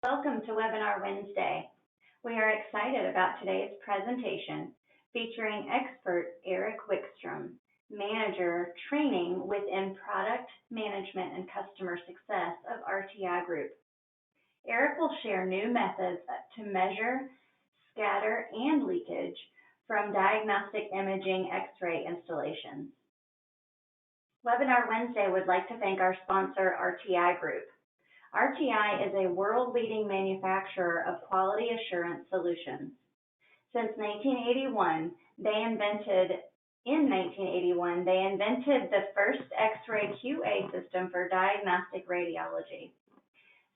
Welcome to Webinar Wednesday. We are excited about today's presentation featuring expert Erik Wikström, Manager Training within Product Management and Customer Success of RTI Group. Erik will share new methods to measure scatter and leakage from diagnostic imaging X-ray installations. Webinar Wednesday would like to thank our sponsor, RTI Group. RTI is a world-leading manufacturer of quality assurance solutions. Since 1981, they invented the first Xray QA system for diagnostic radiology.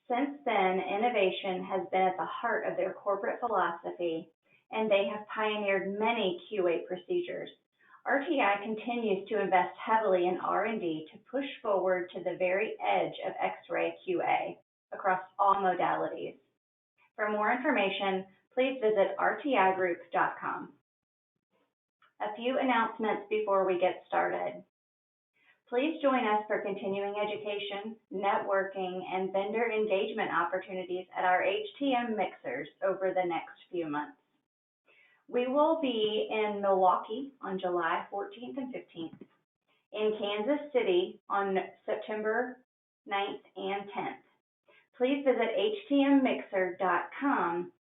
Since then, innovation has been at the heart of their corporate philosophy, and they have pioneered many QA procedures. RTI continues to invest heavily in R&D to push forward to the very edge of Xray QA across all modalities. For more information, please visit rtigroup.com. A few announcements before we get started. Please join us for continuing education, networking, and vendor engagement opportunities at our HTM mixers over the next few months. We will be in Milwaukee on July 14th and 15th, in Kansas City on September 9th and 10th. Please visit htmmixer.com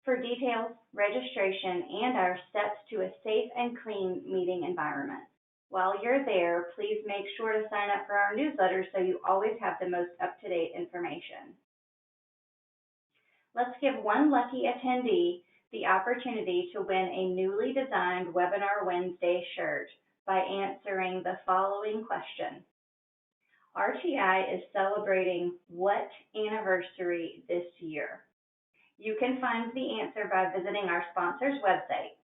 for details, registration, and our steps to a safe and clean meeting environment. While you're there, please make sure to sign up for our newsletter so you always have the most up-to-date information. Let's give one lucky attendee the opportunity to win a newly designed Webinar Wednesday shirt by answering the following question. RTI is celebrating what anniversary this year? You can find the answer by visiting our sponsor's website.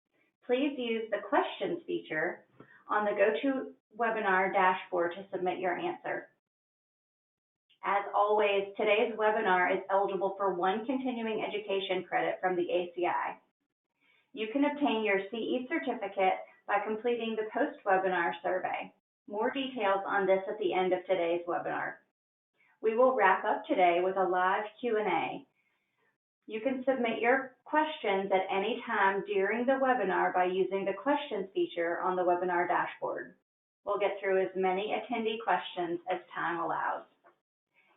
Please use the questions feature on the GoToWebinar dashboard to submit your answer. As always, today's webinar is eligible for one continuing education credit from the ACI. You can obtain your CE certificate by completing the post-webinar survey. More details on this at the end of today's webinar. We will wrap up today with a live Q&A. You can submit your questions at any time during the webinar by using the questions feature on the webinar dashboard. We'll get through as many attendee questions as time allows.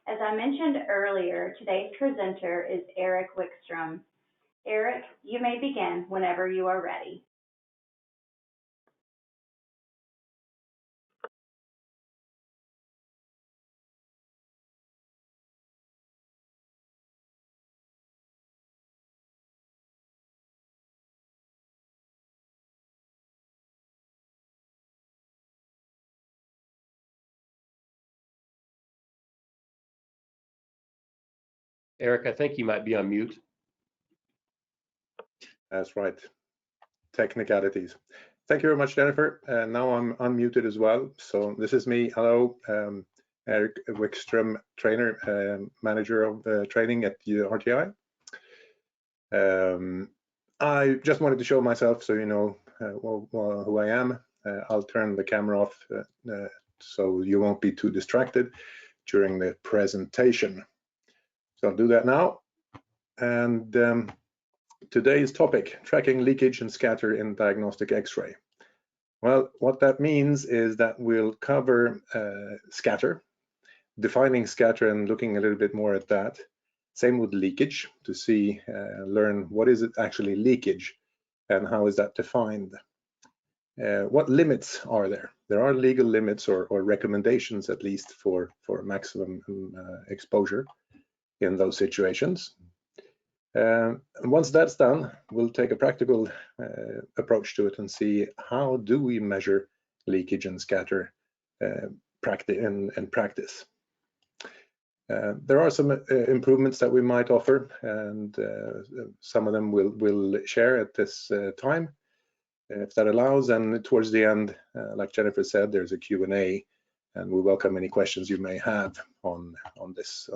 As I mentioned earlier, today's presenter is Erik Wikström. Erik, you may begin whenever you are ready. Erik, I think you might be on mute. That's right. Technicalities. Thank you very much, Jennifer. Now I'm unmuted as well. So this is me. Hello, Erik Wikström, trainer, manager of training at the RTI. I just wanted to show myself so you know who I am. I'll turn the camera off so you won't be too distracted during the presentation. So I'll do that now. And today's topic, tracking leakage and scatter in diagnostic X-ray. Well, what that means is that we'll cover scatter, defining scatter and looking a little bit more at that. Same with leakage to see, learn what is it actually leakage and how is that defined. What limits are there? There are legal limits or recommendations at least for maximum exposure in those situations. And once that's done, we'll take a practical approach to it and see how do we measure leakage and scatter in practice. There are some improvements that we might offer, and some of them we'll share at this time, if that allows. And towards the end, like Jennifer said, there's a Q&A, and we welcome any questions you may have on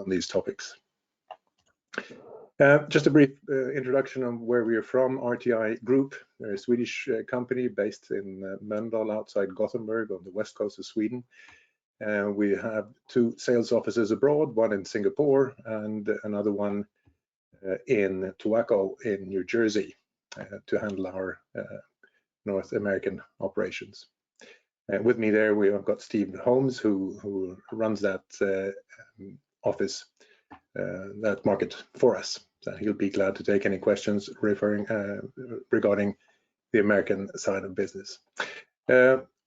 these topics. Just a brief introduction of where we are from. RTI Group, they're a Swedish company based in Mölndal outside Gothenburg on the west coast of Sweden. We have 2 sales offices abroad, one in Singapore and another one in Tuaco in New Jersey to handle our North American operations. With me there, we have got Steve Holmes, who runs that office, that market for us. So he'll be glad to take any questions regarding the American side of business.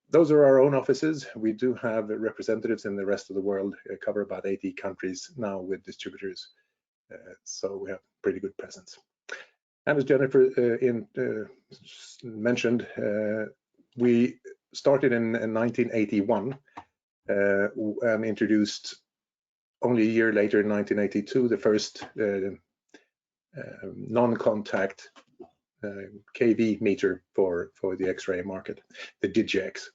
Those are our own offices. We do have representatives in the rest of the world, cover about 80 countries now with distributors. So we have pretty good presence. And as Jennifer mentioned, we started in 1981 and introduced only a year later, in 1982, the first non-contact kV meter for the Xray market, the DigiX.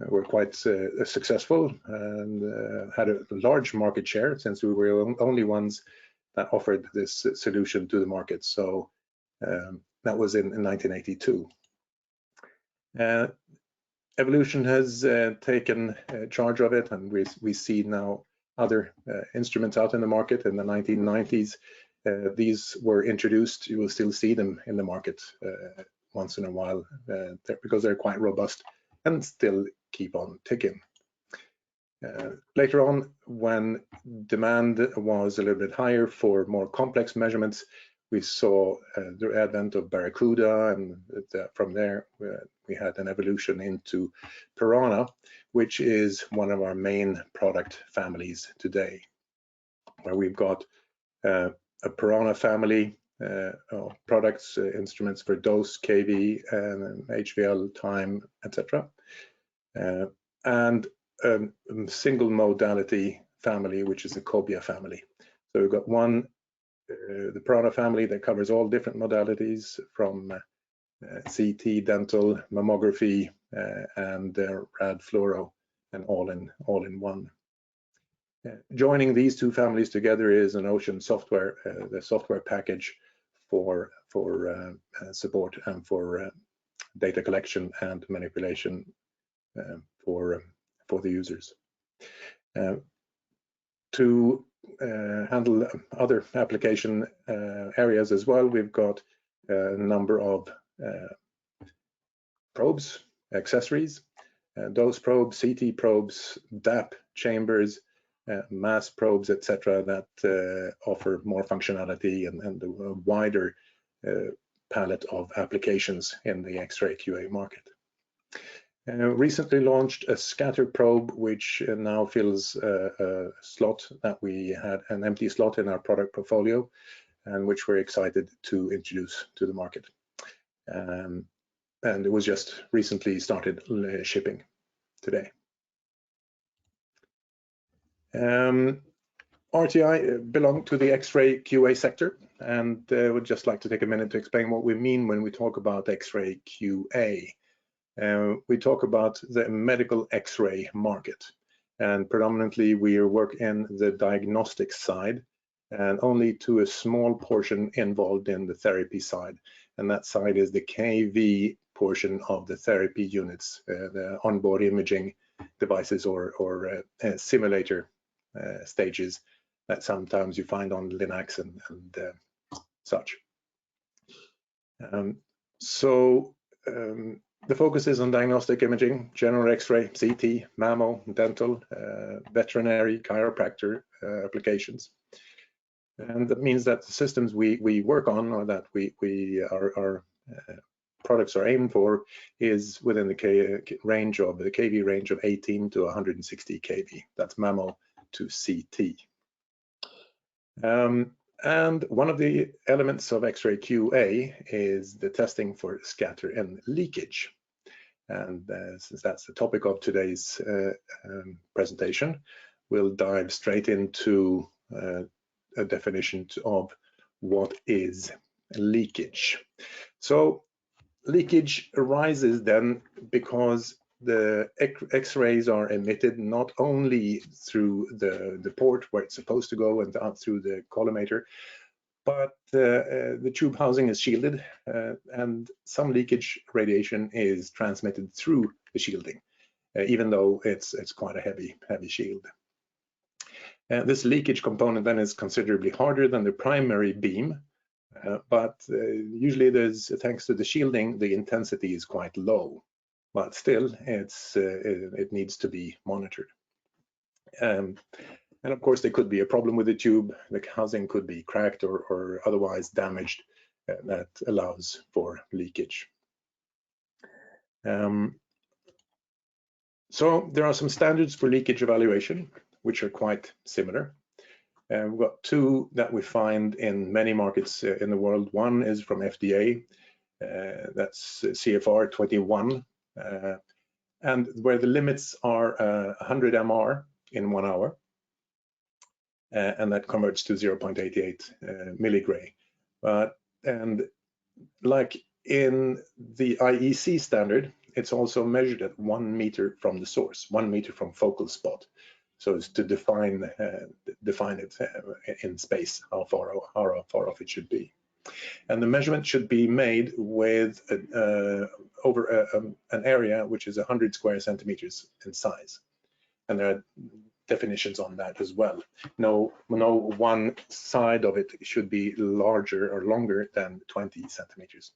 We're quite successful and had a large market share, since we were the only ones that offered this solution to the market. So that was in 1982. Evolution has taken charge of it, and we see now other instruments out in the market. In the 1990s, these were introduced. You will still see them in the market once in a while because they're quite robust and still keep on ticking. Later on, when demand was a little bit higher for more complex measurements, we saw the advent of Barracuda, and from there we had an evolution into Piranha, which is one of our main product families today, where we've got a Piranha family of products, instruments for dose, kV, and HVL, time, etc. And a single modality family, which is a Cobia family. So we've got one, the Piranha family, that covers all different modalities from CT, dental, mammography, and rad fluoro, and all in one. Joining these two families together is an Ocean software, the software package for support and for data collection and manipulation for the users. To handle other application areas as well, we've got a number of probes, accessories, dose probes, CT probes, DAP chambers, mass probes, etc., that offer more functionality and a wider palette of applications in the Xray QA market. Recently launched a scatter probe, which now fills a slot that we had, an empty slot in our product portfolio, and which we're excited to introduce to the market. And it was just recently started shipping today. RTI belong to the Xray QA sector, and would just like to take a minute to explain what we mean when we talk about Xray QA. We talk about the medical X-ray market, and predominantly we work in the diagnostic side, and only to a small portion involved in the therapy side, and that side is the KV portion of the therapy units, the onboard imaging devices or simulator stages that sometimes you find on Linux and such. The focus is on diagnostic imaging, general X-ray, CT, mammo, dental, veterinary, chiropractor applications. And that means that the systems we work on, or that our products are aimed for, is within the KV range of 18 to 160 kV. That's mammo to CT. And one of the elements of Xray QA is the testing for scatter and leakage. And since that's the topic of today's presentation, we'll dive straight into a definition of what is leakage. So leakage arises then because the X-rays are emitted not only through the port where it's supposed to go and out through the collimator, but the tube housing is shielded, and some leakage radiation is transmitted through the shielding, even though it's quite a heavy shield. This leakage component then is considerably harder than the primary beam, But usually thanks to the shielding, the intensity is quite low, but still it needs to be monitored. And of course, there could be a problem with the tube. The housing could be cracked or otherwise damaged that allows for leakage. So there are some standards for leakage evaluation, which are quite similar. We've got two that we find in many markets in the world. One is from FDA, that's CFR 21, and where the limits are 100 MR in 1 hour, and that converts to 0.88 milligray. And like in the IEC standard, it's also measured at 1 meter from the source, 1 meter from focal spot. So it's to define it in space, how far off it should be. And the measurement should be made with over an area which is 100 square centimeters in size. And there are definitions on that as well. No one side of it should be larger or longer than 20 centimeters.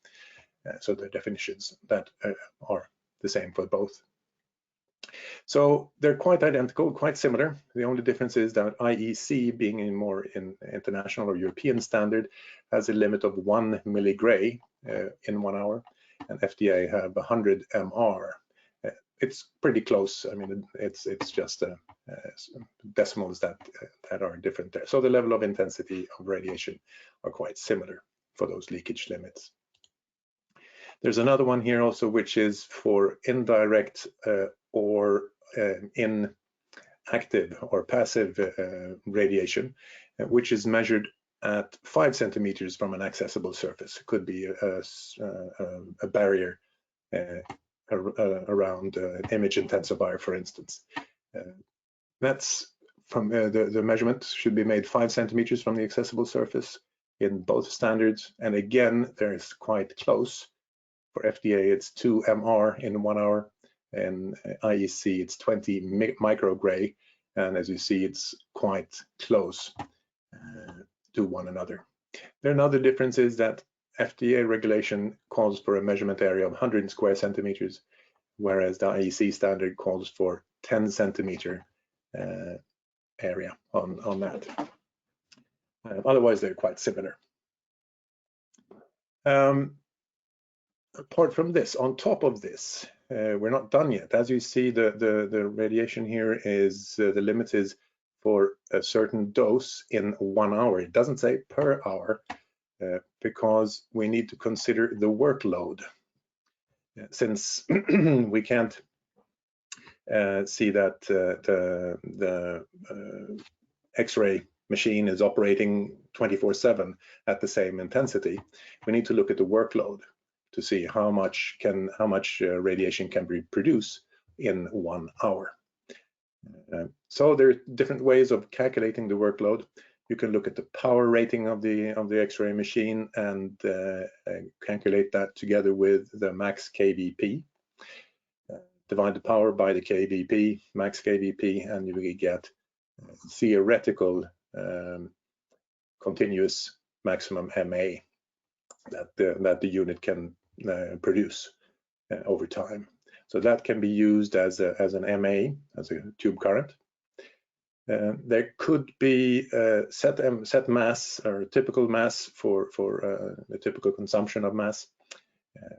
So the definitions that are the same for both. So they're quite identical, quite similar. The only difference is that IEC, being in more international or European standard, has a limit of 1 milligray in 1 hour, and FDA have 100 MR. It's pretty close. I mean, it's just decimals that are different there. So the level of intensity of radiation are quite similar for those leakage limits. There's another one here also, which is for indirect or inactive or passive radiation, which is measured at 5 centimeters from an accessible surface. It could be a barrier around an image intensifier, for instance. That's from the measurement should be made 5 centimeters from the accessible surface in both standards. And again, there is quite close. For FDA, it's 2 MR in 1 hour, and IEC, it's 20 microgray. And as you see, it's quite close to one another. There are another differences that FDA regulation calls for a measurement area of 100 square centimeters, whereas the IEC standard calls for 10 centimeter area on that. Otherwise, they're quite similar. Apart from this, on top of this, we're not done yet. As you see, the radiation here is, the limit is for a certain dose in 1 hour. It doesn't say per hour, because we need to consider the workload. Since we can't see that the X-ray machine is operating 24/7 at the same intensity, we need to look at the workload to see how much radiation can be produced in 1 hour. So there are different ways of calculating the workload. You can look at the power rating of the X-ray machine and calculate that together with the max kVp. Divide the power by the kVp, max kVp, and you will get theoretical continuous maximum MA that the unit can produce over time. So that can be used as an MA, as a tube current. There could be set mass or typical mass for the typical consumption of mass.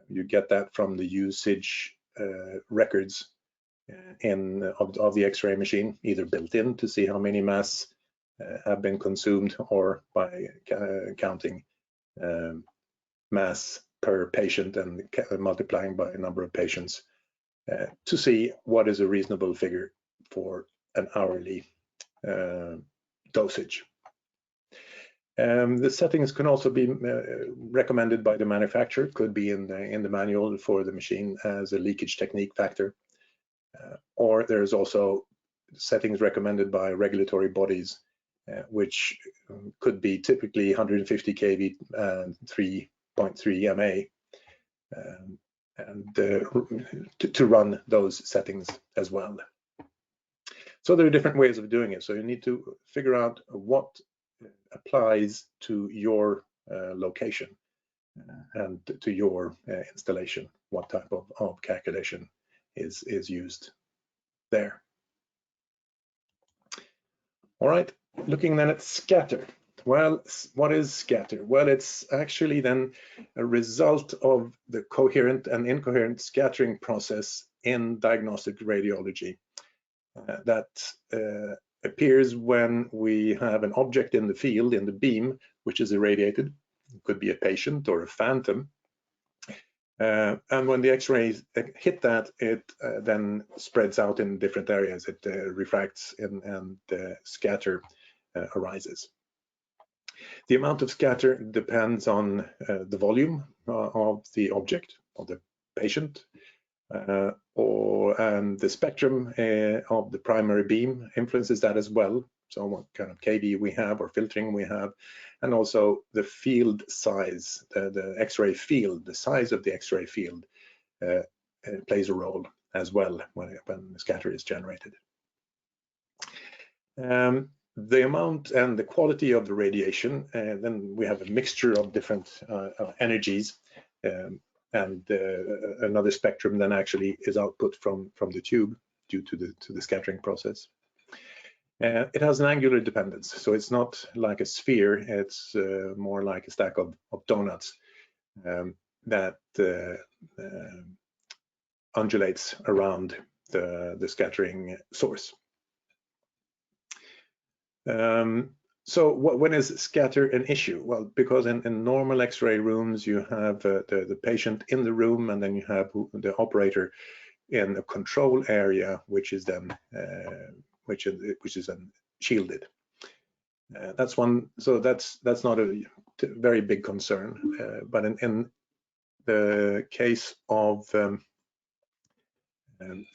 You get that from the usage records of the X-ray machine, either built in to see how many mass have been consumed, or by counting mass per patient and multiplying by a number of patients to see what is a reasonable figure for an hourly dosage. The settings can also be recommended by the manufacturer, could be in the manual for the machine as a leakage technique factor, or there's also settings recommended by regulatory bodies, which could be typically 150 kV and 3.3 MA, and to run those settings as well. So there are different ways of doing it. So you need to figure out what applies to your location and to your installation, what type of calculation is used there. All right, looking then at scatter. Well, what is scatter? Well, it's actually then a result of the coherent and incoherent scattering process in diagnostic radiology that appears when we have an object in the field, in the beam, which is irradiated. It could be a patient or a phantom. And when the X-rays hit that, it then spreads out in different areas. It refracts and scatter arises. The amount of scatter depends on the volume of the object, of the patient, and the spectrum of the primary beam influences that as well. So what kind of KV we have or filtering we have, and also the field size, the X-ray field, the size of the X-ray field plays a role as well when the scatter is generated. The amount and the quality of the radiation, then we have a mixture of different energies, and another spectrum then actually is output from the tube due to the scattering process. It has an angular dependence, so it's not like a sphere, it's more like a stack of donuts that undulates around the scattering source. So when is scatter an issue? Well, because in normal X-ray rooms, you have the patient in the room, and then you have the operator in a control area, which is then shielded. That's one. So that's not a very big concern. But in the case of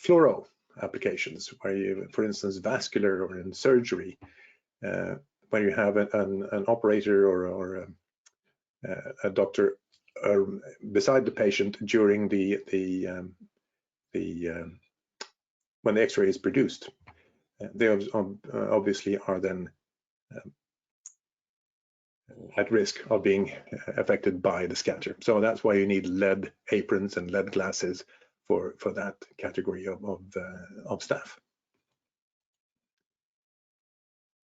fluoro applications, where you, for instance, vascular or in surgery, when you have an operator or a doctor beside the patient during when the X-ray is produced, they obviously are then at risk of being affected by the scatter. So that's why you need lead aprons and lead glasses for that category of staff.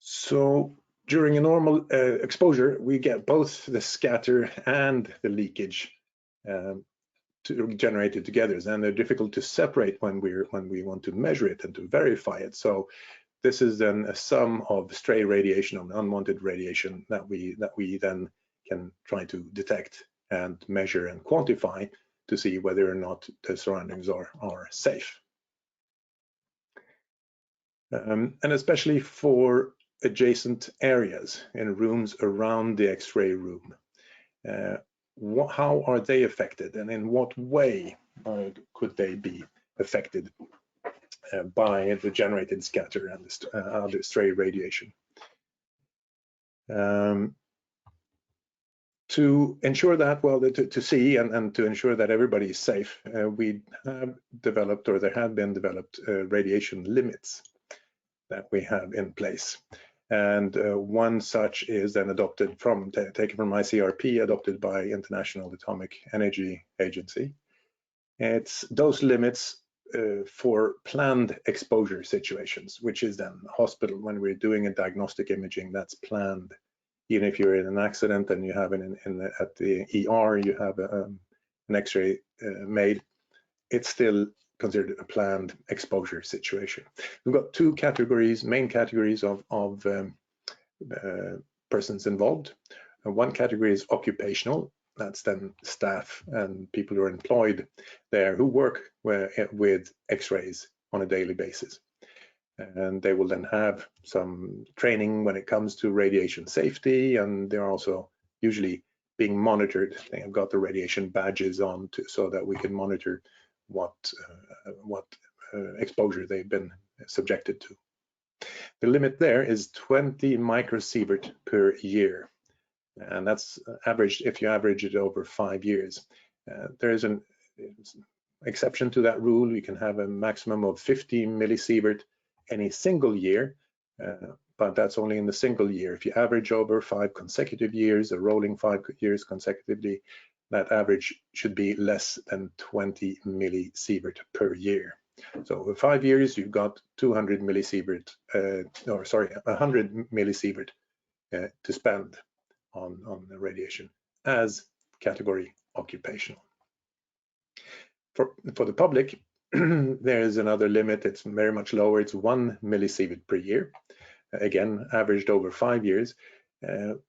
So during a normal exposure, we get both the scatter and the leakage generated together, and they're difficult to separate when we want to measure it and to verify it. So this is then a sum of stray radiation and unwanted radiation that we then can try to detect and measure and quantify to see whether or not the surroundings are safe. And especially for adjacent areas in rooms around the X-ray room, how are they affected, and in what way could they be affected by the generated scatter and the stray radiation? To ensure that, well, to see and to ensure that everybody is safe, we have developed, or there have been developed, radiation limits that we have in place. And one such is then taken from ICRP, adopted by International Atomic Energy Agency. It's those limits for planned exposure situations, which is then hospital. When we're doing a diagnostic imaging, that's planned. Even if you're in an accident and you have at the ER, you have an X-ray made, it's still considered a planned exposure situation. We've got two categories, main categories of persons involved. One category is occupational. That's then staff and people who are employed there who work with X-rays on a daily basis. And they will then have some training when it comes to radiation safety, and they're also usually being monitored. They have got the radiation badges on so that we can monitor what exposure they've been subjected to. The limit there is 20 microsievert per year, and that's averaged if you average it over 5 years. There is an exception to that rule. You can have a maximum of 50 millisievert any single year, but that's only in the single year. If you average over 5 consecutive years, a rolling 5 years consecutively, that average should be less than 20 millisievert per year. So over 5 years, you've got 200 millisievert, 100 millisievert to spend on the radiation as category occupational. For the public, there is another limit. It's very much lower. It's 1 millisievert per year. Again, averaged over 5 years.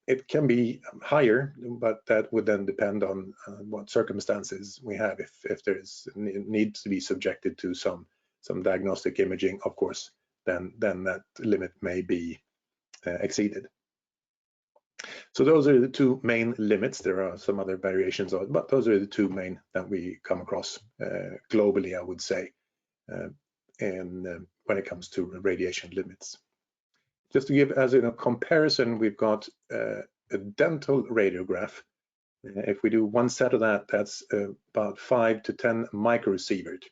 It can be higher, but that would then depend on what circumstances we have. If there's needs to be subjected to some diagnostic imaging, of course, then that limit may be exceeded. So those are the two main limits. There are some other variations of it, but those are the two main that we come across globally, I would say, and when it comes to radiation limits. Just to give as a comparison, we've got a dental radiograph. If we do one set of that, that's about 5 to 10 microsievert.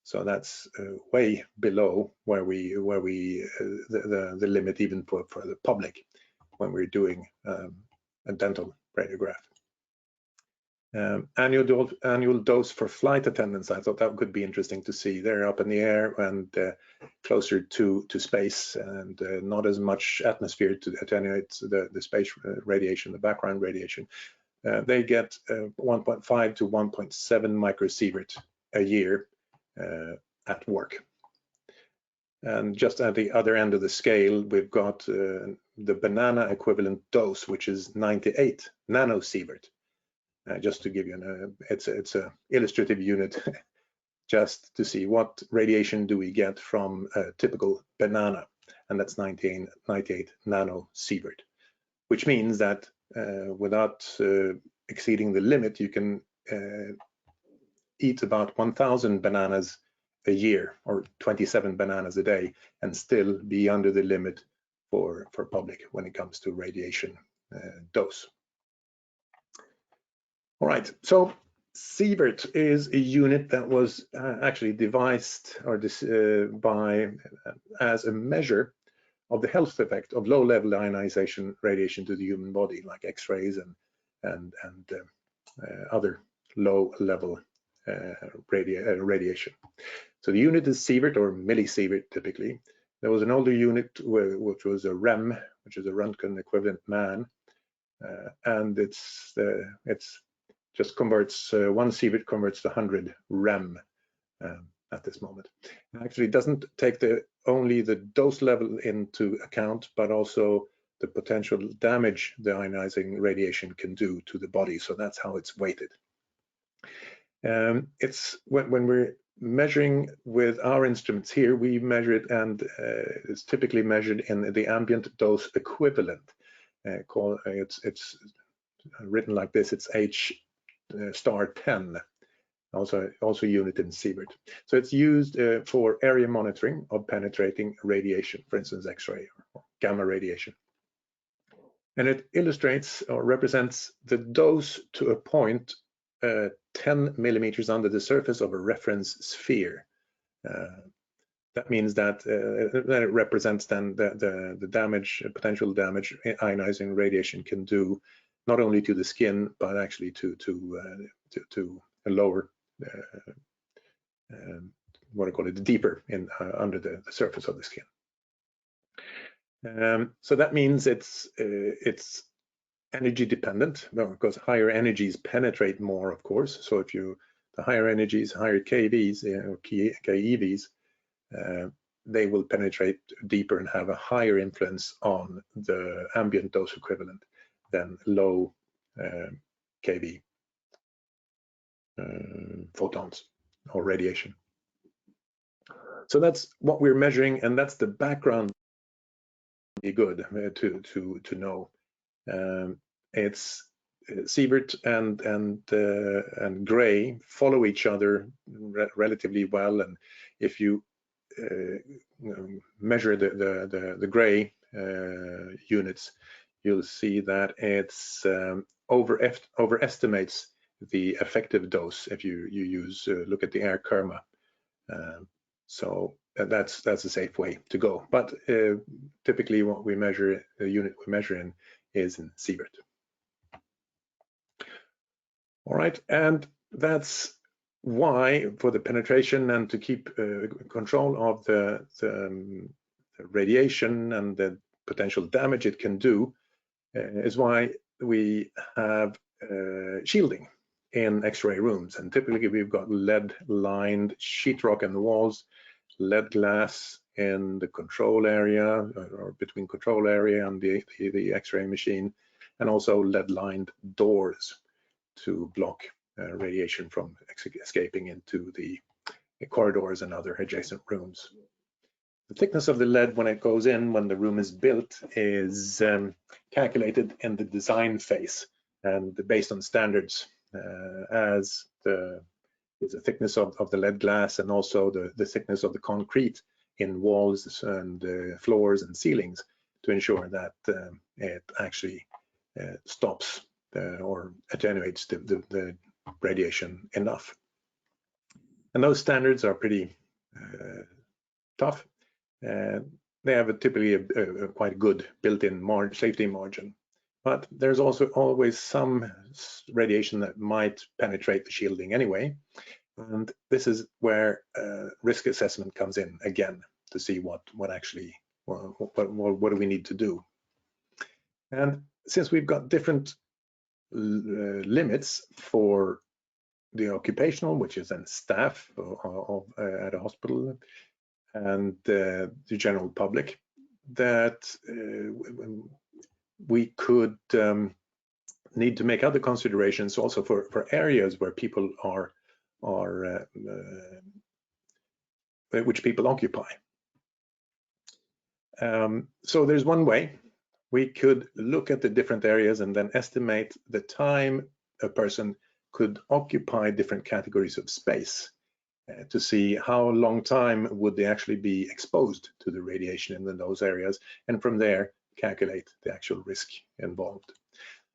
So that's way below where the limit even for the public when we're doing a dental radiograph. Annual dose for flight attendants, I thought that could be interesting to see. They're up in the air and closer to space, and not as much atmosphere to attenuate the space radiation, the background radiation. They get 1.5 to 1.7 microsievert a year at work. And just at the other end of the scale, we've got the banana equivalent dose, which is 98 nanosievert. Just to give you it's a illustrative unit, just to see what radiation do we get from a typical banana, and that's 98 nanosievert, which means that without exceeding the limit, you can eat about 1,000 bananas a year, or 27 bananas a day, and still be under the limit for public when it comes to radiation dose. All right, so Siebert is a unit that was actually devised or as a measure of the health effect of low-level ionization radiation to the human body, like X-rays and other low-level radiation. So the unit is Siebert or millisievert typically. There was an older unit which was a REM, which is a Röntgen equivalent man, and it's just converts 1 sievert converts to 100 rem at this moment. It actually doesn't take only the dose level into account, but also the potential damage the ionizing radiation can do to the body. So that's how it's weighted. It's when we're measuring with our instruments here, we measure it, and it's typically measured in the ambient dose equivalent. It's written like this. It's H*10, also unit in Siebert. So it's used for area monitoring of penetrating radiation, for instance, X-ray or gamma radiation. And it illustrates or represents the dose to a point 10 millimeters under the surface of a reference sphere. That means that it represents then the damage, potential damage ionizing radiation can do, not only to the skin, but actually to a lower, what I call it, deeper under the surface of the skin. So that means it's energy dependent, because higher energies penetrate more, of course. So if the higher energies, higher KVs or KEVs, they will penetrate deeper and have a higher influence on the ambient dose equivalent than low KV photons or radiation. So that's what we're measuring, and that's the background. Be good to know. It's Siebert and Gray follow each other relatively well, and if you measure the Gray units, you'll see that it's overestimates the effective dose if you look at the air kerma. So that's a safe way to go. But typically what we measure, the unit we measure in is in Siebert. All right, and that's why for the penetration and to keep control of the radiation and the potential damage it can do is why we have shielding in X-ray rooms. And typically we've got lead-lined sheetrock in the walls, lead glass in the control area or between control area and the X-ray machine, and also lead-lined doors to block radiation from escaping into the corridors and other adjacent rooms. The thickness of the lead when it goes in, when the room is built, is calculated in the design phase and based on standards as the thickness of the lead glass and also the thickness of the concrete in walls and floors and ceilings to ensure that it actually stops or attenuates the radiation enough. And those standards are pretty tough. They have typically a quite good built-in safety margin, but there's also always some radiation that might penetrate the shielding anyway. And this is where risk assessment comes in again to see what do we need to do. And since we've got different limits for the occupational, which is then staff at a hospital, and the general public, that we could need to make other considerations also for areas where people are which people occupy. So there's one way we could look at the different areas and then estimate the time a person could occupy different categories of space to see how long time would they actually be exposed to the radiation in those areas, and from there calculate the actual risk involved.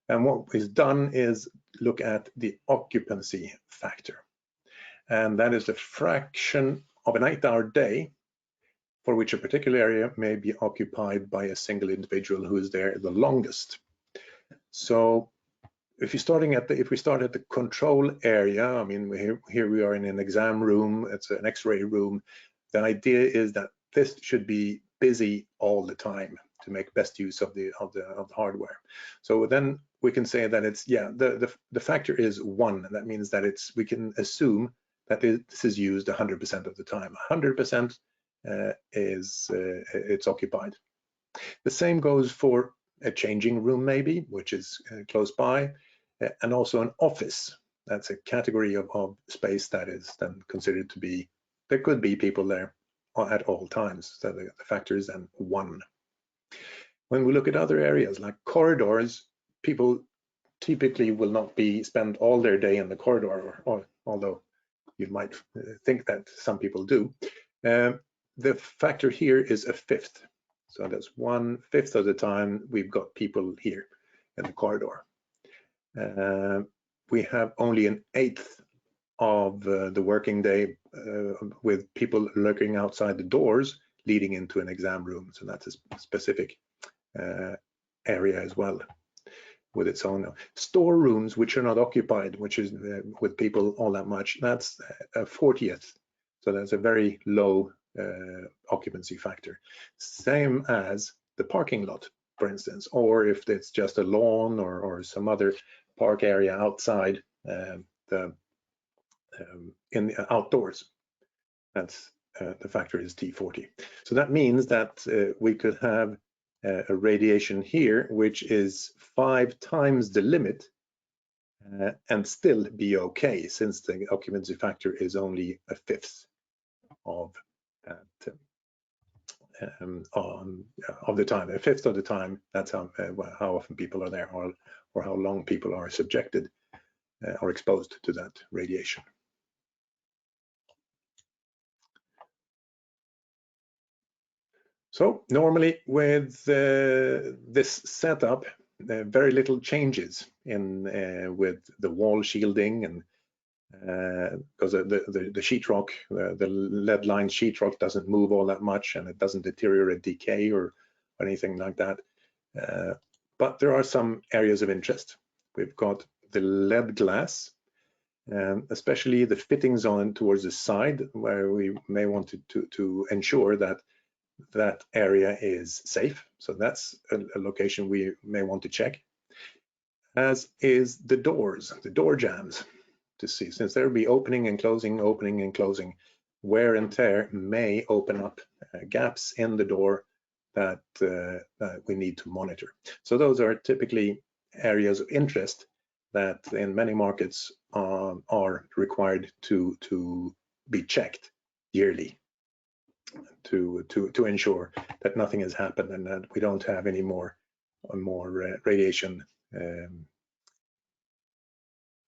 And what is done is look at the occupancy factor, and that is the fraction of an 8-hour day for which a particular area may be occupied by a single individual who is there the longest. So if we start at the control area, I mean, here we are in an exam room, it's an X-ray room. The idea is that this should be busy all the time to make best use of the hardware. So then we can say that it's, yeah, the factor is 1, and that means that we can assume that this is used 100% of the time. 100% it's occupied. The same goes for a changing room maybe, which is close by, and also an office. That's a category of space that is then considered to be, there could be people there at all times. So the factor is then 1. When we look at other areas like corridors, people typically will not spend all their day in the corridor, or although you might think that some people do. The factor here is a 1/5. So that's 1/5 of the time we've got people here in the corridor. We have only an 1/8 of the working day with people lurking outside the doors leading into an exam room. So that's a specific area as well with its own. Storerooms which are not occupied, which is with people all that much, that's a 40th. So that's a very low occupancy factor. Same as the parking lot, for instance, or if it's just a lawn or some other park area outside in the outdoors. That's the factor is T40. So that means that we could have a radiation here which is 5 times the limit and still be okay, since the occupancy factor is only a 1/5 of that of the time. A 1/5 of the time, that's how often people are there, or how long people are subjected or exposed to that radiation. So normally with this setup, very little changes in with the wall shielding because the sheetrock, the lead line sheetrock doesn't move all that much, and it doesn't deteriorate, decay, or anything like that. But there are some areas of interest. We've got the lead glass, especially the fittings on towards the side, where we may want to ensure that that area is safe. So that's a location we may want to check, as is the doors, the door jambs, to see, since there'll be opening and closing, wear and tear may open up gaps in the door that we need to monitor. So those are typically areas of interest that in many markets are required to be checked yearly to ensure that nothing has happened and that we don't have any more radiation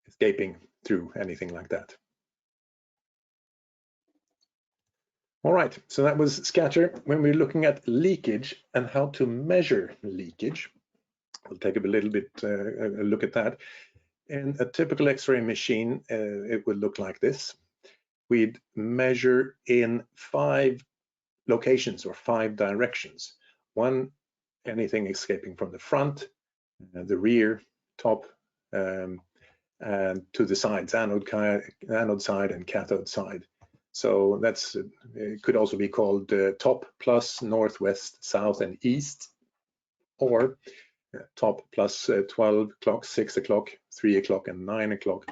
escaping through anything like that. All right, so that was scatter. When we're looking at leakage and how to measure leakage, we'll take a little bit a look at that. In a typical X-ray machine, it would look like this. We'd measure in 5 locations or 5 directions. One, anything escaping from the front, the rear, top, and to the sides, anode side and cathode side. So that's, it could also be called top plus northwest, south, and east, or top plus 12 o'clock, 6 o'clock, 3 o'clock, and 9 o'clock.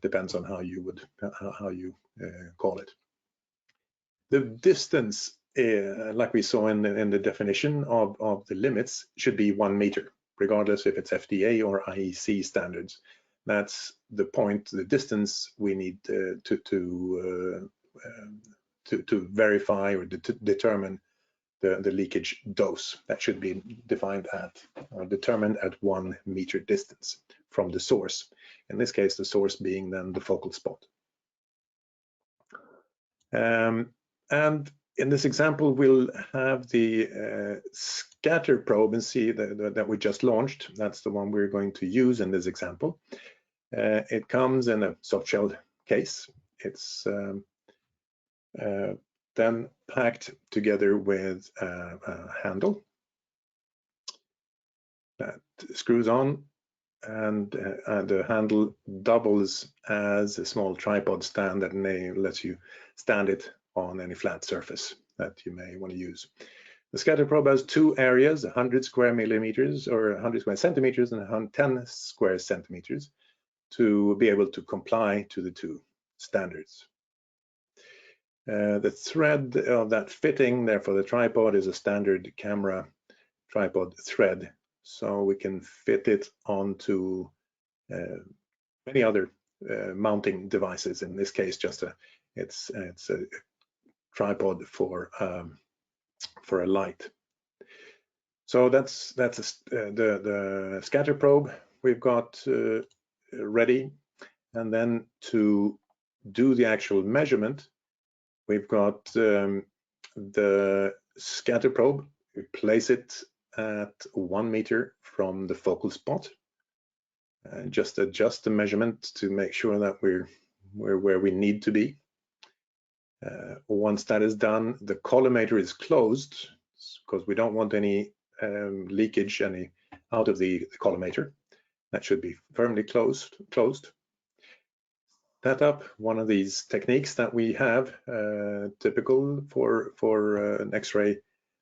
Depends on how you would call it. The distance, like we saw in the definition of the limits, should be 1 meter, regardless if it's FDA or IEC standards. That's the point, the distance we need to verify or determine the leakage dose. That should be defined at or determined at 1 meter distance from the source. In this case, the source being then the focal spot. And in this example, we'll have the scatter probe and see that we just launched. That's the one we're going to use in this example. It comes in a soft shell case. It's then packed together with a handle that screws on, and the handle doubles as a small tripod stand that lets you stand it on any flat surface that you may want to use. The scatter probe has 2 areas, 100 square millimeters or 100 square centimeters and 10 square centimeters, to be able to comply to the 2 standards. The thread of that fitting there for the tripod is a standard camera tripod thread, so we can fit it onto many other mounting devices. In this case, just it's a tripod for a light. So that's the scatter probe we've got ready, and then to do the actual measurement, we've got the scatter probe. We place it at 1 meter from the focal spot, and just adjust the measurement to make sure that we're where we need to be. Once that is done, the collimator is closed because we don't want any leakage out of the collimator. That should be firmly closed. Set up one of these techniques that we have typical for an X-ray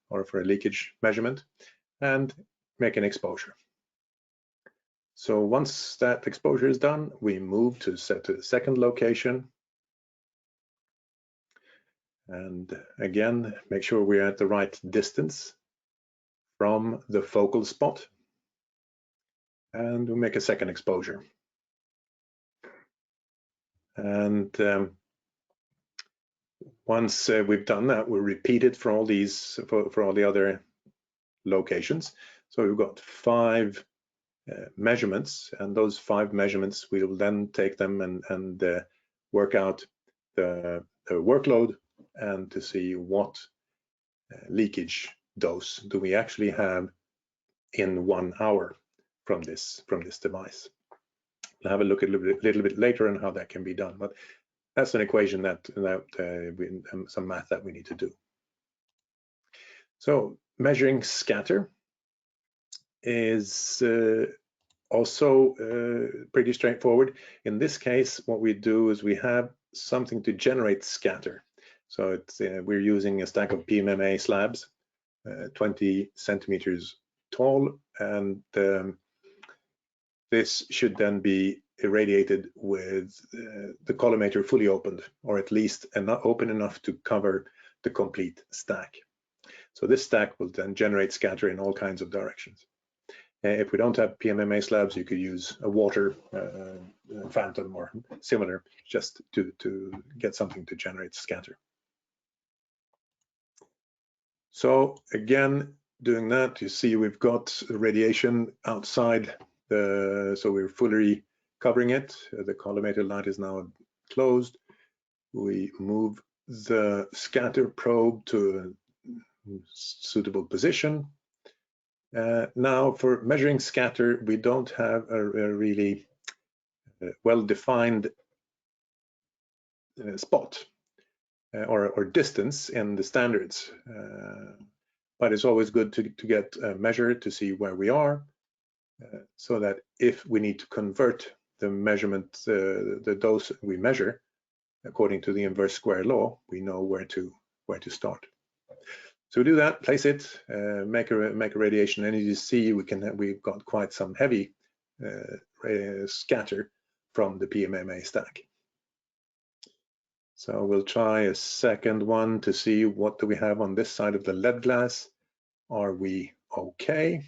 or for a leakage measurement, and make an exposure. So once that exposure is done, we move to the second location. And again, make sure we're at the right distance from the focal spot. And we'll make a second exposure. And once we've done that, we'll repeat it for all these, for all the other locations. So we've got 5 measurements, and those 5 measurements, we'll then take them and work out the workload, and to see what leakage dose do we actually have in 1 hour from this device. We'll have a look at a little bit later on how that can be done, but that's an equation that some math that we need to do. So measuring scatter is also pretty straightforward. In this case, what we do is we have something to generate scatter. So it's we're using a stack of PMMA slabs, 20 centimeters tall, and this should then be irradiated with the collimator fully opened, or at least open enough to cover the complete stack. So this stack will then generate scatter in all kinds of directions. If we don't have PMMA slabs, you could use a water phantom or similar, just to get something to generate scatter. So again, doing that, you see we've got radiation outside so we're fully covering it. The collimator light is now closed. We move the scatter probe to a suitable position. Now for measuring scatter, we don't have a really well-defined spot or distance in the standards, but it's always good to get a measure to see where we are, so that if we need to convert the measurement, the dose we measure according to the inverse square law, we know where to start. So we do that, place it, make a radiation, and as you see, we've got quite some heavy scatter from the PMMA stack. So we'll try a second one to see what do we have on this side of the lead glass. Are we okay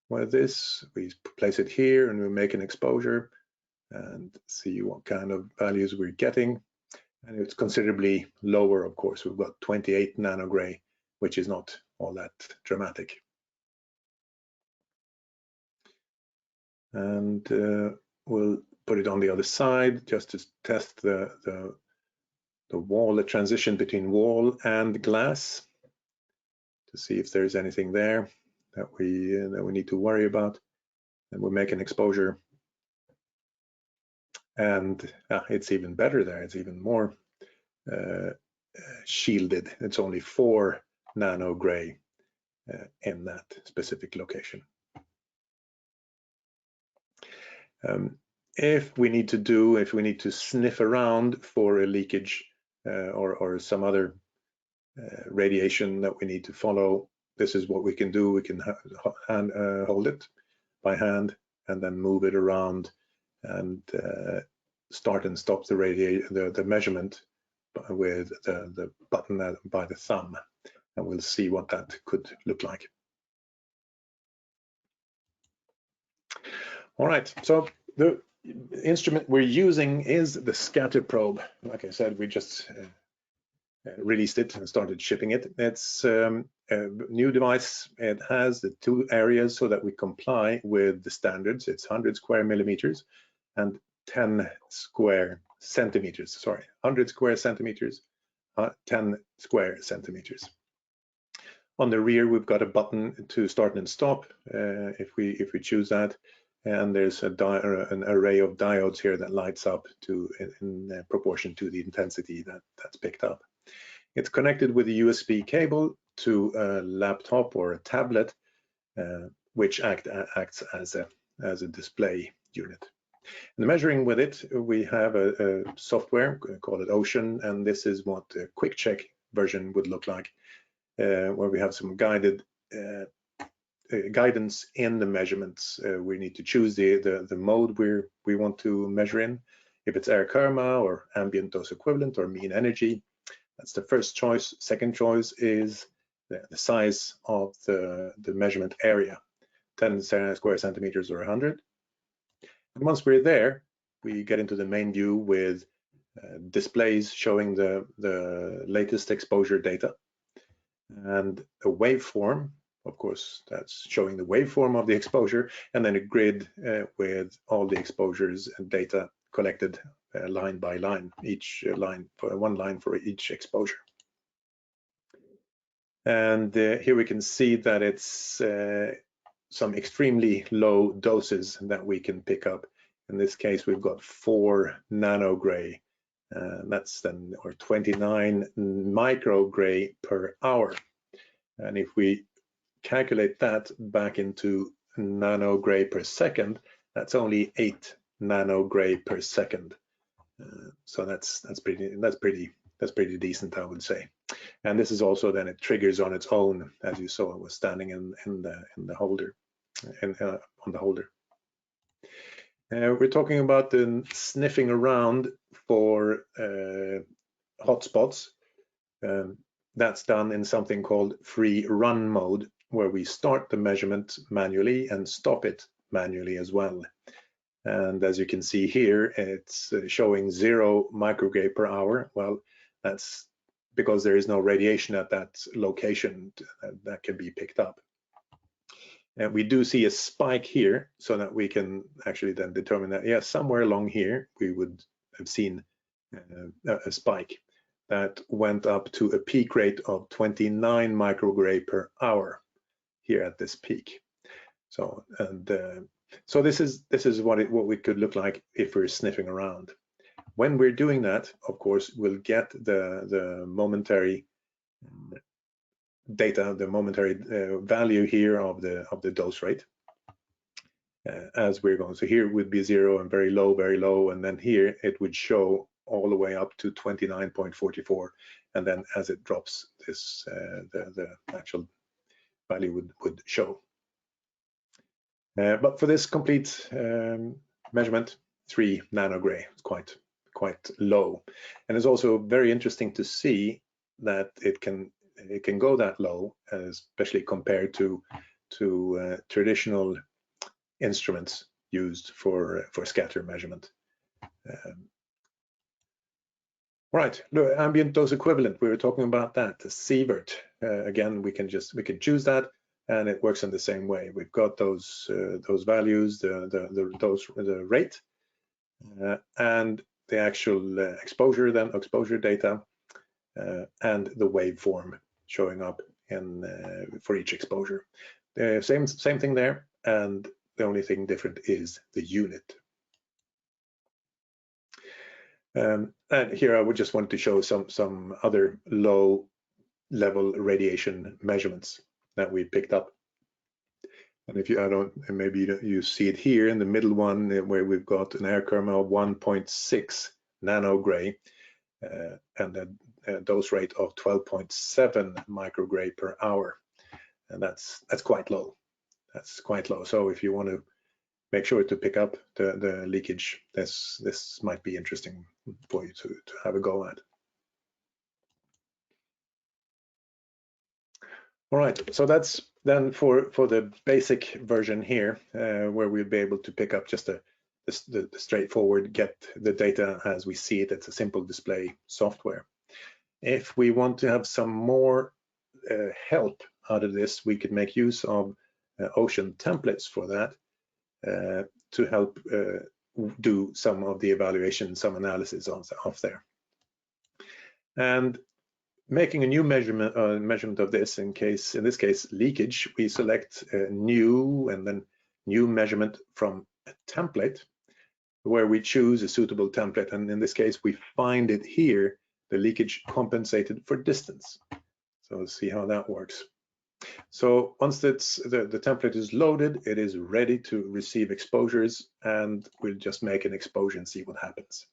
with this? We place it here and we make an exposure and see what kind of values we're getting. And it's considerably lower, of course. We've got 28 nanogray, which is not all that dramatic. And we'll put it on the other side just to test the wall, the transition between wall and glass, to see if there's anything there that we need to worry about. And we'll make an exposure, and it's even better there. It's even more shielded. It's only 4 nanogray in that specific location. If we need to sniff around for a leakage or some other radiation that we need to follow, this is what we can do. We can hold it by hand and then move it around and start and stop the measurement with the button by the thumb, and we'll see what that could look like. All right, so the instrument we're using is the scatter probe. Like I said, we just released it and started shipping it. It's a new device. It has the 2 areas so that we comply with the standards. It's 100 square millimeters and 10 square centimeters. Sorry, 100 square centimeters, 10 square centimeters. On the rear, we've got a button to start and stop if we choose that. And there's an array of diodes here that lights up in proportion to the intensity that's picked up. It's connected with a USB cable to a laptop or a tablet, which acts as a display unit. And measuring with it, we have a software, call it Ocean, and this is what the quick check version would look like, where we have some guidance in the measurements. We need to choose the mode we want to measure in. If it's air karma or ambient dose equivalent or mean energy, that's the first choice. Second choice is the size of the measurement area, 10 square centimeters or 100. And once we're there, we get into the main view with displays showing the latest exposure data and a waveform. Of course, that's showing the waveform of the exposure, and then a grid with all the exposures and data collected line by line, each line for one line for each exposure. And here we can see that it's some extremely low doses that we can pick up In this case, we've got 4 nanogray. That's then, or 29 microgray per hour. And if we calculate that back into nanogray per second, that's only 8 nanogray per second. So that's pretty decent, I would say. And this is also then, it triggers on its own, as you saw, it was standing in the holder, on the holder. We're talking about the sniffing around for hotspots. That's done in something called free run mode, where we start the measurement manually and stop it manually as well. And as you can see here, it's showing 0 microgray per hour. Well, that's because there is no radiation at that location that can be picked up. And we do see a spike here, so that we can actually then determine that, yes, somewhere along here, we would have seen a spike that went up to a peak rate of 29 microgray per hour here at this peak. So, so this is what we could look like if we're sniffing around. When we're doing that, of course, we'll get the momentary data, the momentary value here of the dose rate, as we're going. So here would be 0 and very low, and then here it would show all the way up to 29.44, and then as it drops, this the actual value would show. But for this complete measurement, 3 nanogray is quite low, and it's also very interesting to see that it can go that low, especially compared to traditional instruments used for scatter measurement. Right, look, ambient dose equivalent. We were talking about that. The Siebert. Again, we can choose that, and it works in the same way. We've got those values, the rate, and the actual exposure data, and the waveform showing up for each exposure. Same thing there, and the only thing different is the unit. And here I would just want to show some other low level radiation measurements that we picked up. And if maybe you see it here in the middle one, where we've got an air kernel of 1.6 nanogray, and a dose rate of 12.7 microgray per hour, and that's quite low. That's quite low. So if you want to make sure to pick up the leakage, this might be interesting for you to have a go at. All right, so that's then for the basic version here, where we'll be able to pick up just the straightforward, get the data as we see it. It's a simple display software. If we want to have some more help out of this, we could make use of ocean templates for that, to help do some of the evaluation, some analysis off there. And making a new measurement of this, in this case leakage, we select new, and then new measurement from a template, where we choose a suitable template, and in this case we find it here, the leakage compensated for distance. So let's see how that works. So once the template is loaded, it is ready to receive exposures, and we'll just make an exposure and see what happens.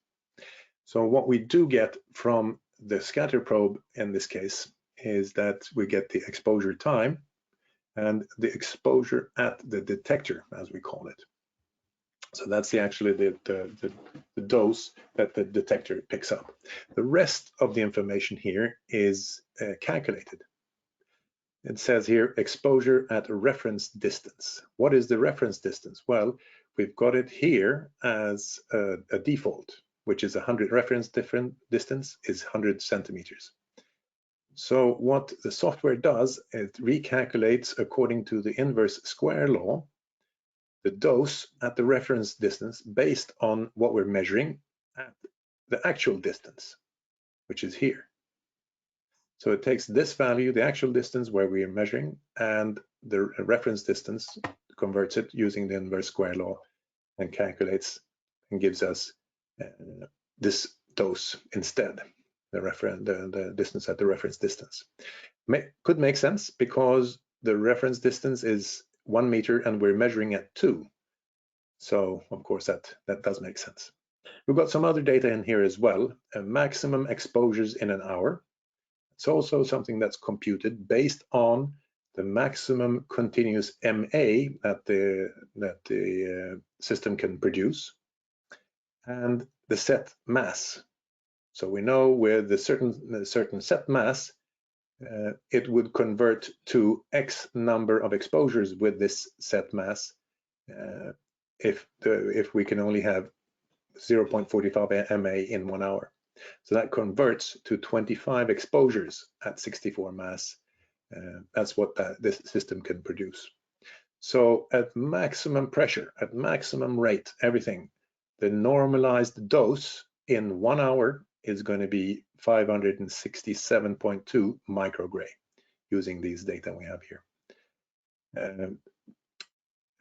So what we do get from the scatter probe in this case is that we get the exposure time and the exposure at the detector, as we call it. So that's actually the dose that the detector picks up. The rest of the information here is calculated. It says here exposure at a reference distance. What is the reference distance? Well, we've got it here as a default, which is 100. Reference distance is 100 centimeters. So what the software does, it recalculates according to the inverse square law, the dose at the reference distance based on what we're measuring at the actual distance, which is here. So it takes this value, the actual distance where we are measuring, and the reference distance, converts it using the inverse square law, and calculates and gives us this dose instead, the distance at the reference distance. Could make sense because the reference distance is 1 meter and we're measuring at 2. So of course that does make sense. We've got some other data in here as well. Maximum exposures in an hour. It's also something that's computed based on the maximum continuous MA that the system can produce and the set mass. So we know with a certain set mass, it would convert to X number of exposures with this set mass if we can only have 0.45 MA in 1 hour. So that converts to 25 exposures at 64 mass. That's what this system can produce. So at maximum pressure, at maximum rate, everything, the normalized dose in 1 hour is going to be 567.2 microgray using these data we have here.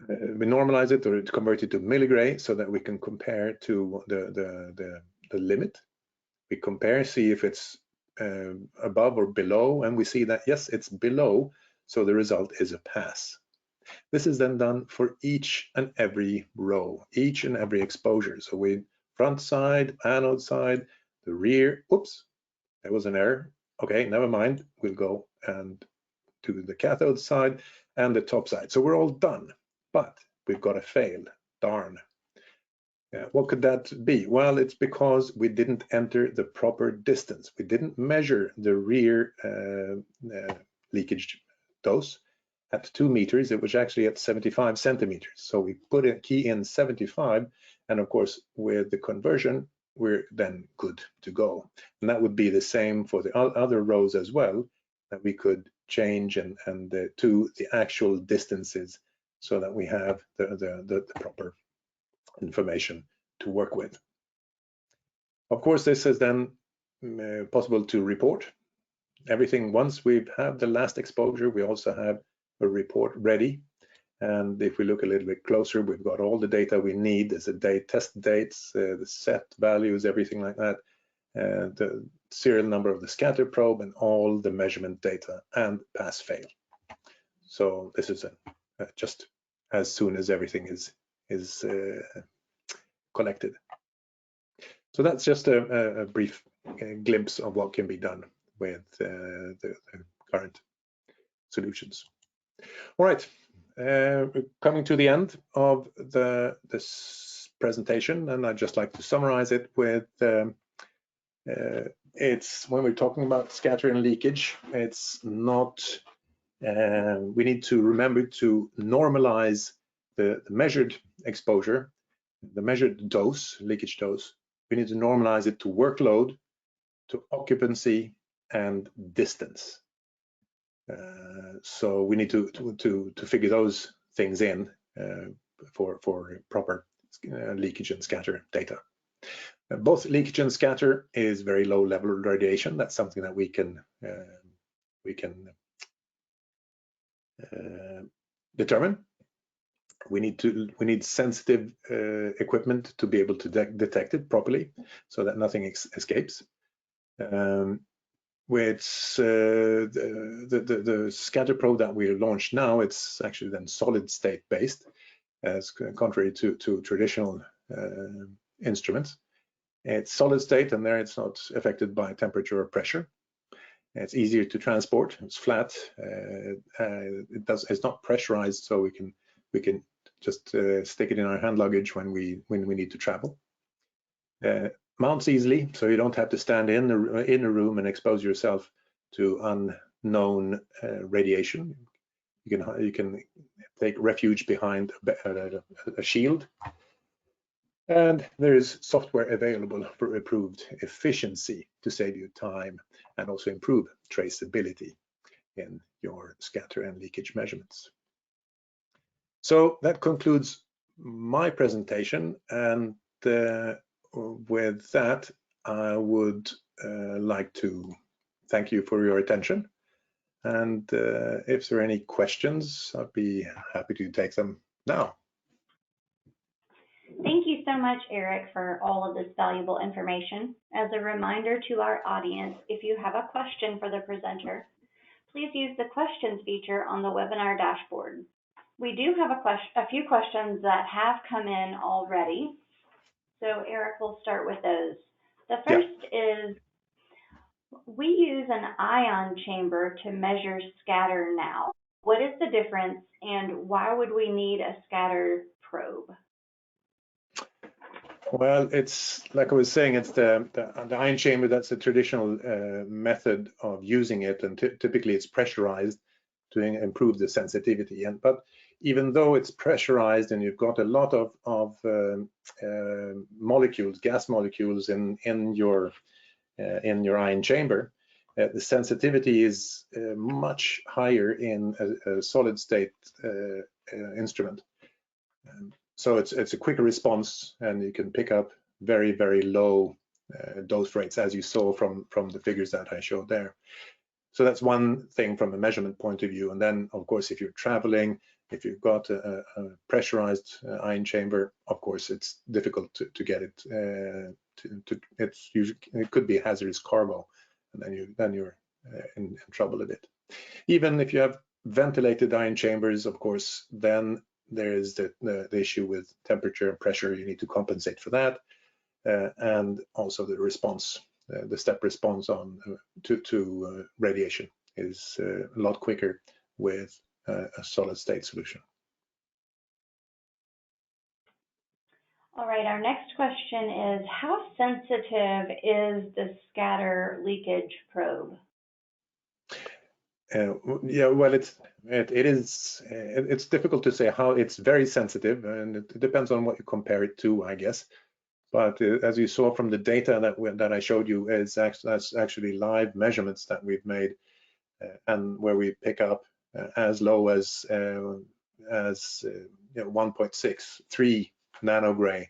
We normalize it or convert it to milligray so that we can compare to the limit. We compare, see if it's above or below, and we see that yes, it's below, so the result is a pass. This is then done for each and every row, each and every exposure. So we front side, anode side, the rear, oops, there was an error. Okay, never mind, we'll go and do the cathode side and the top side. So we're all done, but we've got a fail, darn. What could that be? Well, it's because we didn't enter the proper distance. We didn't measure the rear leakage dose at 2 meters. It was actually at 75 centimeters. So we put a key in 75, and of course, with the conversion, we're then good to go. And that would be the same for the other rows as well, that we could change and to the actual distances so that we have the proper information to work with. Of course, this is then possible to report everything. Once we've had the last exposure, we also have a report ready. And if we look a little bit closer, we've got all the data we need. There's a test dates, the set values, everything like that, the serial number of the scatter probe, and all the measurement data and pass fail. So this is just as soon as everything is collected. So that's just a brief glimpse of what can be done with the current solutions. All right, coming to the end of this presentation, and I'd just like to summarize it with it's when we're talking about scatter and leakage, it's not, we need to remember to normalize the measured exposure, the measured dose, leakage dose. We need to normalize it to workload, to occupancy, and distance. So we need to figure those things in for proper leakage and scatter data. Both leakage and scatter is very low level radiation. That's something that we can determine. We need sensitive equipment to be able to detect it properly, so that nothing escapes. With the scatter probe that we launched now, it's actually then solid state based, as contrary to traditional instruments. It's solid state, and there it's not affected by temperature or pressure. It's easier to transport. It's flat. It's not pressurized, so we can just stick it in our hand luggage when we need to travel. Mounts easily, so you don't have to stand in a room and expose yourself to unknown radiation. You can take refuge behind a shield. And there is software available for improved efficiency to save you time and also improve traceability in your scatter and leakage measurements. So that concludes my presentation, and with that, I would like to thank you for your attention. And if there are any questions, I'd be happy to take them now. Thank you so much, Erik, for all of this valuable information. As a reminder to our audience, if you have a question for the presenter, please use the questions feature on the webinar dashboard. We do have a few questions that have come in already. So Erik, we'll start with those. The first is, we use an ion chamber to measure scatter now. What is the difference, and why would we need a scatter probe? Well, it's like I was saying, it's the ion chamber. That's the traditional method of using it, and typically it's pressurized to improve the sensitivity. But even though it's pressurized and you've got a lot of molecules, gas molecules in your ion chamber, the sensitivity is much higher in a solid state instrument. So it's a quicker response, and you can pick up very, very low dose rates, as you saw from the figures that I showed there. So that's one thing from a measurement point of view. And then, of course, if you're traveling, if you've got a pressurized ion chamber, of course, it's difficult to get it. It could be hazardous cargo, and then you're in trouble a bit. Even if you have ventilated ion chambers, of course, then there is the issue with temperature and pressure. You need to compensate for that, and also the response, the step response to radiation is a lot quicker with a solid state solution. All right, our next question is, how sensitive is the scatter leakage probe? Yeah, well, it's difficult to say how. It's very sensitive, and it depends on what you compare it to, I guess. But as you saw from the data that I showed you, that's actually live measurements that we've made, and where we pick up as low as 1.6, 3 nanogray.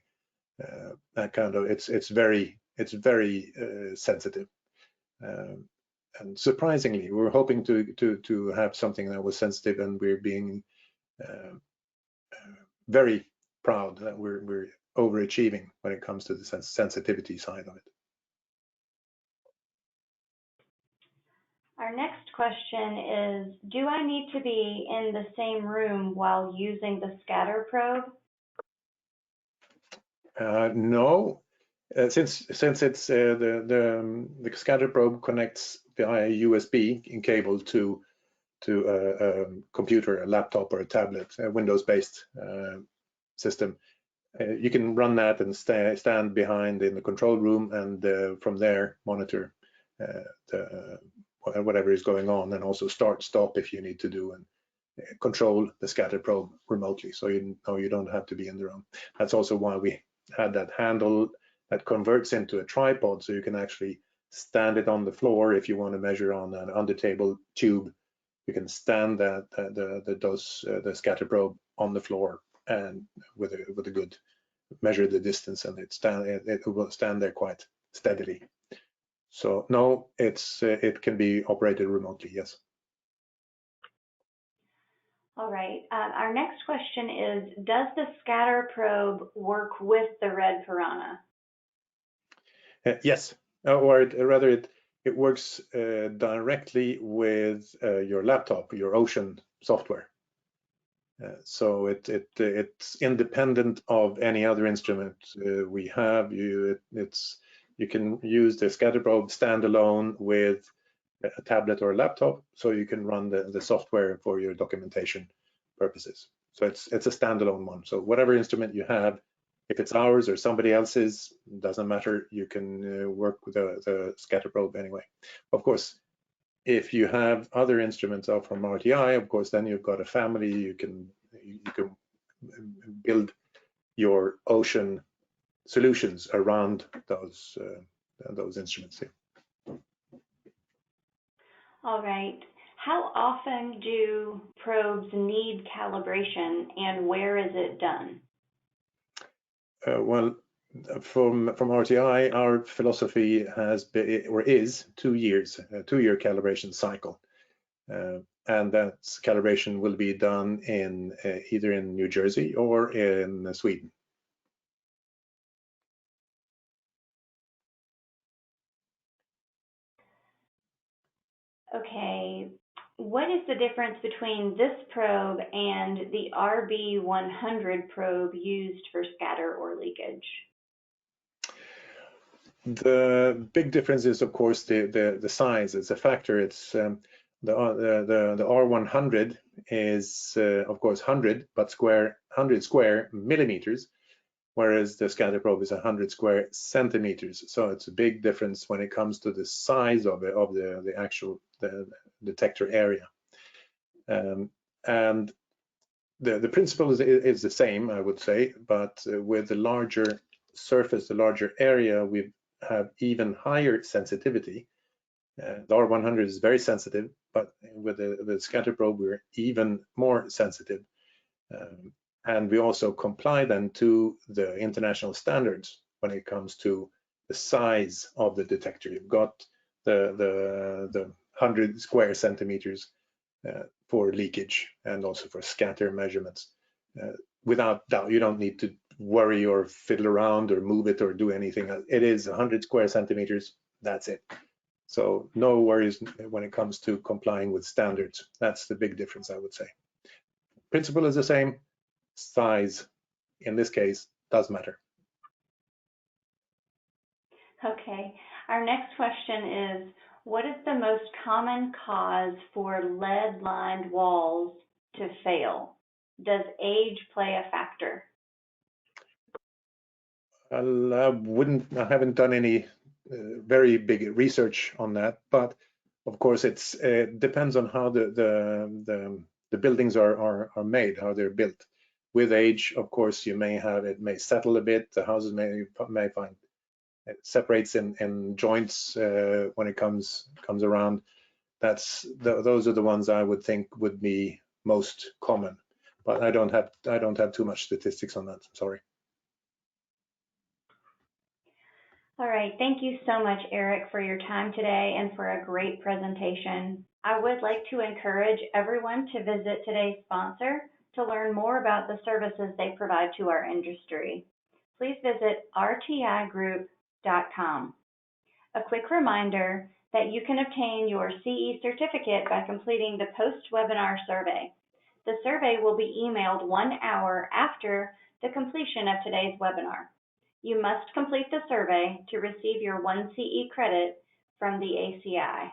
That kind of it's very sensitive. And surprisingly, we were hoping to have something that was sensitive, and we're being very proud that we're overachieving when it comes to the sensitivity side of it. Our next question is, do I need to be in the same room while using the scatter probe? No, since it's the scatter probe connects via USB cable to a computer, a laptop, or a tablet, a Windows-based system. You can run that and stand behind in the control room, and from there monitor whatever is going on, and also start, stop if you need to do, and control the scatter probe remotely, so you don't have to be in the room. That's also why we had that handle that converts into a tripod, so you can actually stand it on the floor if you want to measure on an under-table tube. You can stand the scatter probe on the floor, and with a good measure the distance, and it will stand there quite steadily. So no, it can be operated remotely, yes. All right, our next question is, does the scatter probe work with the Red Piranha? Yes, or rather it works directly with your laptop, your Ocean software. So it's independent of any other instrument we have. You can use the scatter probe standalone with a tablet or a laptop, so you can run the software for your documentation purposes. So it's a standalone one. So whatever instrument you have, if it's ours or somebody else's, doesn't matter. You can work with the scatter probe anyway. Of course, if you have other instruments out from RTI, of course, then you've got a family. You can build your Ocean solutions around those instruments here. All right. How often do probes need calibration, and where is it done? Well, from RTI, our philosophy has been, or is, 2 years, a 2-year calibration cycle, and that calibration will be done in either in New Jersey or in Sweden. Okay, what is the difference between this probe and the RB100 probe used for scatter or leakage? The big difference is, of course, the size. It's a factor. It's the R100 is of course 100, but 100 square millimeters, whereas the scatter probe is 100 square centimeters. So it's a big difference when it comes to the size of the actual detector area. And the principle is the same, I would say, but with the larger surface, the larger area, we have even higher sensitivity. The R100 is very sensitive, but with the scatter probe, we're even more sensitive. And we also comply then to the international standards when it comes to the size of the detector. You've got the 100 square centimeters for leakage and also for scatter measurements. Without doubt, you don't need to worry or fiddle around or move it or do anything. It is 100 square centimeters, that's it. So no worries when it comes to complying with standards. That's the big difference, I would say. Principle is the same, size, in this case, does matter. Okay, our next question is, what is the most common cause for lead-lined walls to fail? Does age play a factor? I haven't done any very big research on that, but of course it depends on how the buildings are made, how they're built. With age, of course, it may settle a bit. The houses may find it separates in joints when it comes around. Those are the ones I would think would be most common, but I don't have too much statistics on that. I'm sorry. All right, thank you so much, Erik, for your time today and for a great presentation. I would like to encourage everyone to visit today's sponsor to learn more about the services they provide to our industry. Please visit rtigroup.com. A quick reminder that you can obtain your CE certificate by completing the post-webinar survey. The survey will be emailed 1 hour after the completion of today's webinar. You must complete the survey to receive your 1 CE credit from the ACI.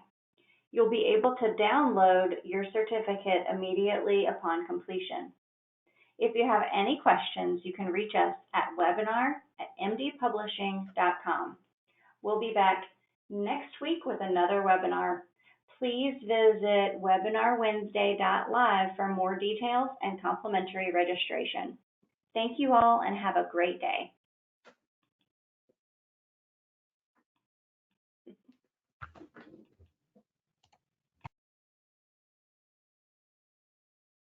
You'll be able to download your certificate immediately upon completion. If you have any questions, you can reach us at webinar@mdpublishing.com. We'll be back next week with another webinar. Please visit webinarwednesday.live for more details and complimentary registration. Thank you all and have a great day.